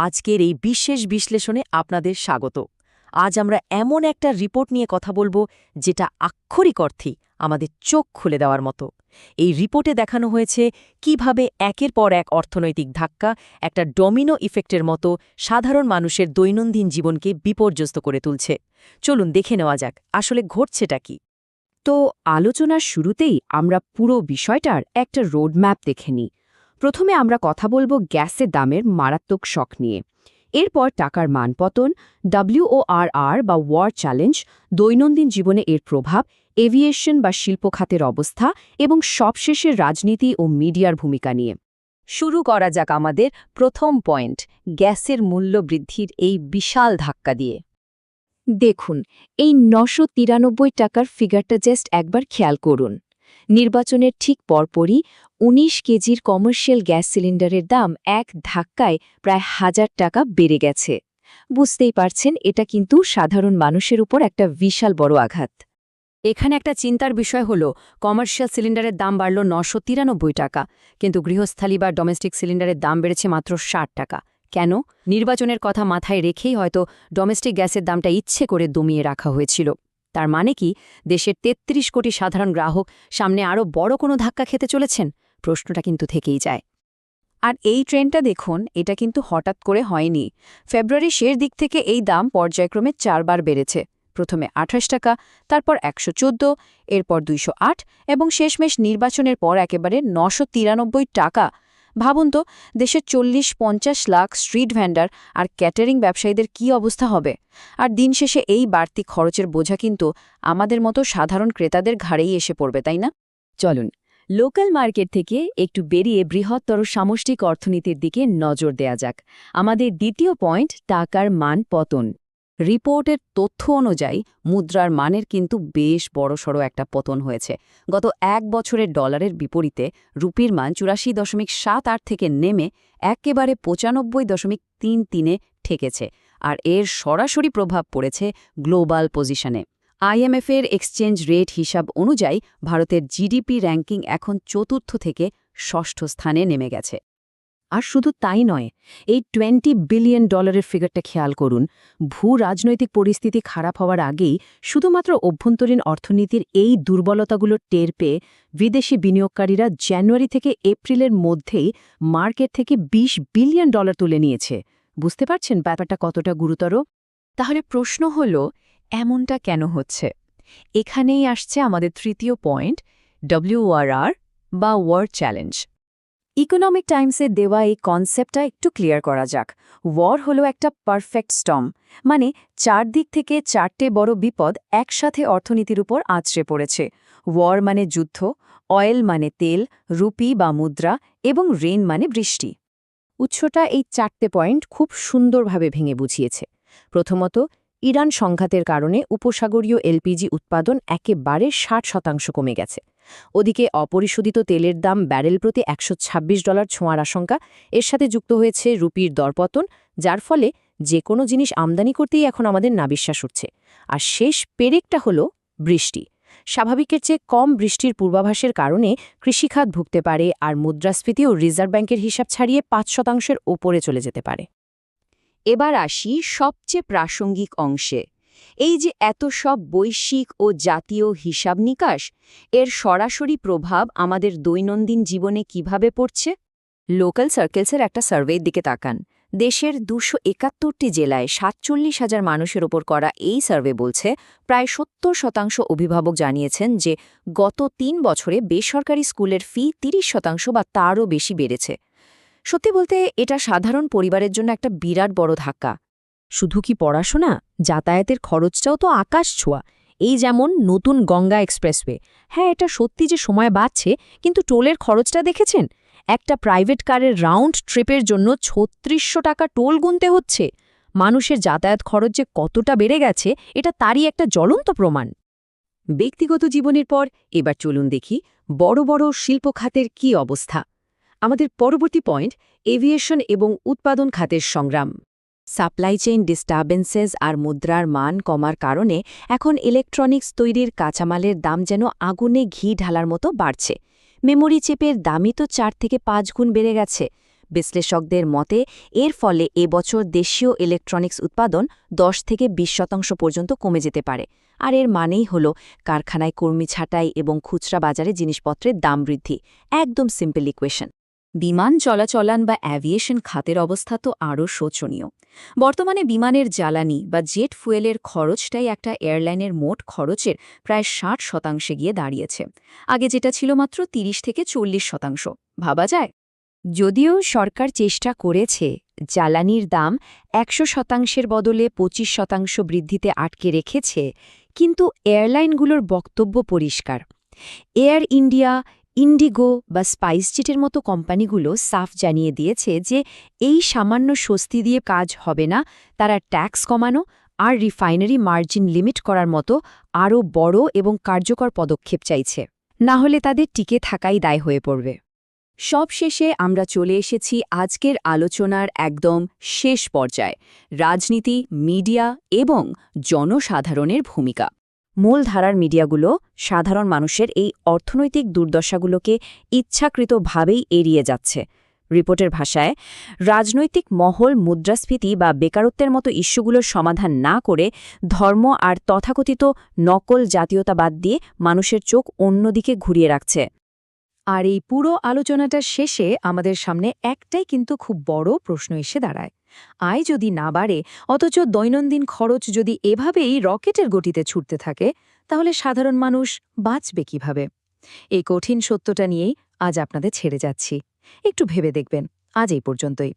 আজকের এই বিশেষ বিশ্লেষণে আপনাদের স্বাগত। আজ আমরা এমন একটা রিপোর্ট নিয়ে কথা বলবো যেটা আক্ষরিক অর্থেই আমাদের চোখ খুলে দেওয়ার মতো। এই রিপোর্টে দেখানো হয়েছে কিভাবে একের পর এক অর্থনৈতিক ধাক্কা একটা ডমিনো ইফেক্টের মতো সাধারণ মানুষের দৈনন্দিন জীবনকে বিপর্যস্ত করে তুলছে। চলুন দেখে নেওয়া যাক আসলে ঘটছেটা কি। তো আলোচনার শুরুতেই আমরা পুরো বিষয়টার একটা রোডম্যাপ দেখে নিই। প্রথমে আমরা কথা বলবো গ্যাসের দামের মারাত্মক শক নিয়ে। এরপর টাকার মানপতন, WORR বা ওয়ার চ্যালেঞ্জ, দৈনন্দিন জীবনে এর প্রভাব, এভিয়েশন বা শিল্প খাতের অবস্থা এবং সবশেষে রাজনীতি ও মিডিয়ার ভূমিকা নিয়ে। শুরু করা যাক আমাদের প্রথম পয়েন্ট, গ্যাসের মূল্য বৃদ্ধির এই বিশাল ধাক্কা দিয়ে। দেখুন, এই ৯৯৩ টাকার ফিগারটা জাস্ট একবার খেয়াল করুন। নির্বাচনের ঠিক পরপরই ১৯ কেজির কমার্শিয়াল গ্যাস সিলিন্ডারের দাম এক ধাক্কায় প্রায় ১,০০০ টাকা বেড়ে গেছে। বুঝতেই পারছেন, এটা কিন্তু সাধারণ মানুষের উপর একটা বিশাল বড় আঘাত। এখানে একটা চিন্তার বিষয় হলো কমার্শিয়াল সিলিন্ডারের দাম বাড়ল ৯৯৩ টাকা, কিন্তু গৃহস্থালী বা ডোমেস্টিক সিলিন্ডারের দাম বেড়েছে মাত্র ৬০ টাকা। কেন? নির্বাচনের কথা মাথায় রেখেই হয়তো ডোমেস্টিক গ্যাসের দামটা ইচ্ছে করে দমিয়ে রাখা হয়েছিল। তার মানে কি দেশের ৩৩ কোটি সাধারণ গ্রাহক সামনে আরও বড় কোনো ধাক্কা খেতে চলেছেন? প্রশ্নটা কিন্তু থেকেই যায়। আর এই ট্রেন্ডটা দেখুন, এটা কিন্তু হঠাৎ করে হয়নি। ফেব্রুয়ারি শেষ দিক থেকে এই দাম পর্যায়ক্রমে ৪ বার বেড়েছে। প্রথমে ২৮ টাকা, তারপর ১১৪, এরপর ২০৮ এবং শেষমেশ নির্বাচনের পর একেবারে ৯৯৩ টাকা। ভাবুন তো, দেশের ৪০-৫০ লাখ স্ট্রিট ভ্যান্ডার আর ক্যাটারিং ব্যবসায়ীদের কি অবস্থা হবে। আর দিন শেষে এই বাড়তি খরচের বোঝা কিন্তু আমাদের মতো সাধারণ ক্রেতাদের ঘাড়েই এসে পড়বে, তাই না? চলুন লোকাল মার্কেট থেকে একটু বেরিয়ে বৃহত্তর সামষ্টিক অর্থনীতির দিকে নজর দেয়া যাক। আমাদের দ্বিতীয় পয়েন্ট, টাকার মান পতন। রিপোর্টের তথ্য অনুযায়ী মুদ্রার মানের কিন্তু বেশ বড়সড় একটা পতন হয়েছে। গত এক বছরের ডলারের বিপরীতে রুপির মান ৮৪.৭৮ থেকে নেমে একেবারে ৯৫.৩৩-এ ঠেকেছে। আর এর সরাসরি প্রভাব পড়েছে গ্লোবাল পজিশনে। IMF-এর এক্সচেঞ্জ রেট হিসাব অনুযায়ী ভারতের জিডিপি র্যাঙ্কিং এখন ৪র্থ থেকে ৬ষ্ঠ স্থানে নেমে গেছে। আর শুধু তাই নয়, এই $20 বিলিয়ন ফিগারটা খেয়াল করুন। ভূ রাজনৈতিক পরিস্থিতি খারাপ হওয়ার আগেই শুধুমাত্র অভ্যন্তরীণ অর্থনীতির এই দুর্বলতাগুলো টের পেয়ে বিদেশি বিনিয়োগকারীরা জানুয়ারি থেকে এপ্রিলের মধ্যেই মার্কেট থেকে $20 বিলিয়ন তুলে নিয়েছে। বুঝতে পারছেন ব্যাপারটা কতটা গুরুতর? তাহলে প্রশ্ন হল, এমনটা কেন হচ্ছে? এখানেই আসছে আমাদের তৃতীয় পয়েন্ট, WORR বা ওয়ার চ্যালেঞ্জ। ইকোনমিক টাইমসে দেওয়া এই কনসেপ্টটা একটু ক্লিয়ার করা যাক। ওয়ার হলো একটা পারফেক্ট স্টর্ম, মানে চারদিক থেকে চারটে বড় বিপদ একসাথে অর্থনীতির উপর আছড়ে পড়েছে। ওয়ার মানে যুদ্ধ, অয়েল মানে তেল, রুপি বা মুদ্রা এবং রেন মানে বৃষ্টি। উৎসটা এই চারটে পয়েন্ট খুব সুন্দরভাবে ভেঙে বুঝিয়েছে। প্রথমত, ইরান সংঘাতের কারণে উপসাগরীয় LPG উৎপাদন একেবারে ৬০% কমে গেছে। ওদিকে অপরিশোধিত তেলের দাম ব্যারেল প্রতি $১২৬ ছোঁয়ার আশঙ্কা। এর সাথে যুক্ত হয়েছে রুপির দরপতন, যার ফলে যে কোনো জিনিস আমদানি করতেই এখন আমাদের নাবিশ্বাস উঠছে। আর শেষ পেরেকটা হলো বৃষ্টি। স্বাভাবিকের চেয়ে কম বৃষ্টির পূর্বাভাসের কারণে কৃষিখাত ভুগতে পারে, আর মুদ্রাস্ফীতিও রিজার্ভ ব্যাংকের হিসাব ছাড়িয়ে ৫%-এর ওপরে চলে যেতে পারে। এবার আসি সবচেয়ে প্রাসঙ্গিক অংশে। এই যে এত সব বৈশ্বিক ও জাতীয় হিসাব নিকাশ, এর সরাসরি প্রভাব আমাদের দৈনন্দিন জীবনে কিভাবে পড়ছে? লোকাল সার্কেলসের একটা সার্ভের দিকে তাকান। দেশের ২৭১টি জেলায় ৪৭,০০০ মানুষের ওপর করা এই সার্ভে বলছে, প্রায় ৭০% অভিভাবক জানিয়েছেন যে গত ৩ বছরে বেসরকারি স্কুলের ফি ৩০% বা তারও বেশি বেড়েছে। সত্যি বলতে এটা সাধারণ পরিবারের জন্য একটা বিরাট বড় ধাক্কা। শুধু কি পড়াশোনা, যাতায়াতের খরচটাও তো আকাশ ছোঁয়া। এই যেমন নতুন গঙ্গা এক্সপ্রেসওয়ে। হ্যাঁ, এটা সত্যি যে সময় বাড়ছে, কিন্তু টোলের খরচটা দেখেছেন? একটা প্রাইভেট কারের রাউন্ড ট্রিপের জন্য ৩৬০০ টাকা টোল গুনতে হচ্ছে। মানুষের যাতায়াত খরচ যে কতটা বেড়ে গেছে, এটা তারই একটা জ্বলন্ত প্রমাণ। ব্যক্তিগত জীবনের পর এবার চলুন দেখি বড় বড় শিল্প খাতের কী অবস্থা। আমাদের পরবর্তী পয়েন্ট, এভিয়েশন এবং উৎপাদন খাতের সংগ্রাম। সাপ্লাই চেইন ডিস্টার্বেন্সেস আর মুদ্রার মান কমার কারণে এখন ইলেকট্রনিক্স তৈরির কাঁচামালের দাম যেন আগুনে ঘি ঢালার মতো বাড়ছে। মেমোরি চিপের দামই তো ৪ থেকে ৫ গুণ বেড়ে গেছে। বিশ্লেষকদের মতে এর ফলে এবছর দেশীয় ইলেকট্রনিক্স উৎপাদন 10 থেকে 20% পর্যন্ত কমে যেতে পারে। আর এর মানেই হল কারখানায় কর্মী ছাঁটাই এবং খুচরা বাজারে জিনিসপত্রের দাম বৃদ্ধি। একদম সিম্পল ইকুয়েশন। বিমান চলাচলান বা অ্যাভিয়েশন খাতের অবস্থা তো আরও শোচনীয়। বর্তমানে বিমানের জ্বালানি বা জেট ফুয়েলের খরচটাই একটা এয়ারলাইনের মোট খরচের প্রায় 60% গিয়ে দাঁড়িয়েছে। আগে যেটা ছিল মাত্র 30 থেকে 40%। ভাবা যায়? যদিও সরকার চেষ্টা করেছে জ্বালানির দাম 100%-এর বদলে 25% বৃদ্ধিতে আটকে রেখেছে, কিন্তু এয়ারলাইনগুলোর বক্তব্য পরিষ্কার। এয়ার ইন্ডিয়া, ইন্ডিগো বা স্পাইসজেটের মতো কোম্পানিগুলো সাফ জানিয়ে দিয়েছে যে এই সামান্য স্বস্তি দিয়ে কাজ হবে না। তারা ট্যাক্স কমানো আর রিফাইনারি মার্জিন লিমিট করার মতো আরও বড় এবং কার্যকর পদক্ষেপ চাইছে। না হলে তাদের টিকে থাকাই দায় হয়ে পড়বে। সবশেষে আমরা চলে এসেছি আজকের আলোচনার একদম শেষ পর্যায়ে, রাজনীতি, মিডিয়া এবং জনসাধারণের ভূমিকা। মূলধারার মিডিয়াগুলো সাধারণ মানুষের এই অর্থনৈতিক দুর্দশাগুলোকে ইচ্ছাকৃতভাবেই এড়িয়ে যাচ্ছে। রিপোর্টের ভাষায়, রাজনৈতিক মহল মুদ্রাস্ফীতি বা বেকারত্বের মতো ইস্যুগুলোর সমাধান না করে ধর্ম আর তথাকথিত নকল জাতীয়তাবাদ দিয়ে মানুষের চোখ অন্যদিকে ঘুরিয়ে রাখছে। আর এই পুরো আলোচনাটার শেষে আমাদের সামনে একটাই কিন্তু খুব বড় প্রশ্ন এসে দাঁড়ায়। আয় যদি না বাড়ে, অথচ দৈনন্দিন খরচ যদি এভাবেই রকেটের গতিতে ছুটতে থাকে, তাহলে সাধারণ মানুষ বাঁচবে কিভাবে? এই কঠিন সত্যটা নিয়েই আজ আপনাদের ছেড়ে যাচ্ছি। একটু ভেবে দেখবেন। আজ এই পর্যন্তই।